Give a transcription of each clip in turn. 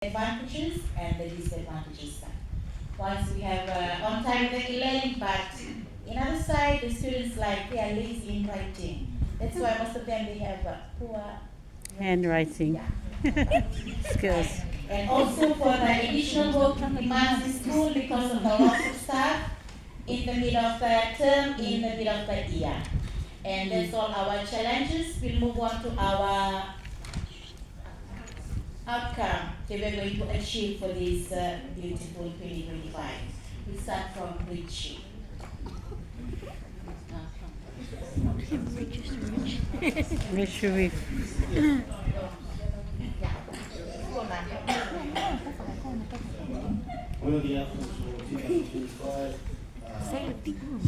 advantages and the disadvantages. Once we have on-time learning, but in other side, the students they are lazy in writing. That's why most of them they have poor handwriting skills. And also for the additional work demands in school because of the loss of staff in the middle of the term, in the middle of the year. And that's all our challenges. We'll move on to our outcome that we're going to achieve for this beautiful 2025. We start from Richie. Rich Reef. Well, the outcomes for 2025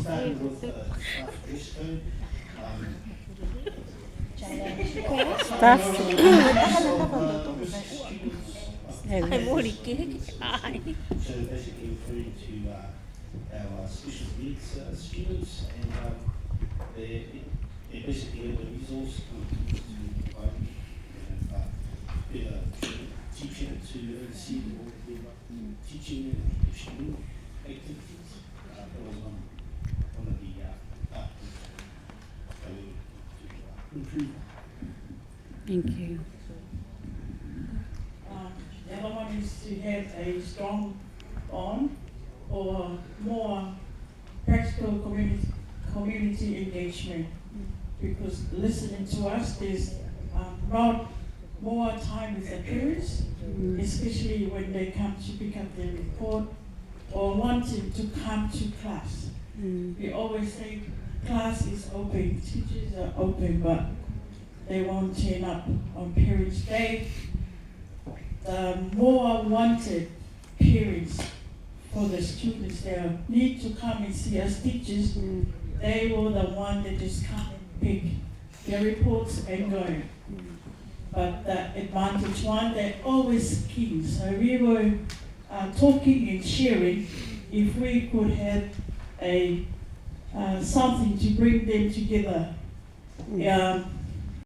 starting with dress code. Stuff. So basically referring to our special needs students, and they're basically a resource to provide better teaching to oversee all the teaching and educational activities. That was one of the outcomes to improve. Thank you. The other one is to have a strong bond or more practical community engagement, because listening to us, there's not more time with the parents, especially when they come to pick up their report or wanting to come to class. We always say class is open, teachers are open, but they won't turn up on Parents' Day. The more wanted parents for the students that need to come and see us teachers, they were the one that just come and pick their reports and go. But the advantage one, they're always keen. So we were talking and sharing if we could have something to bring them together.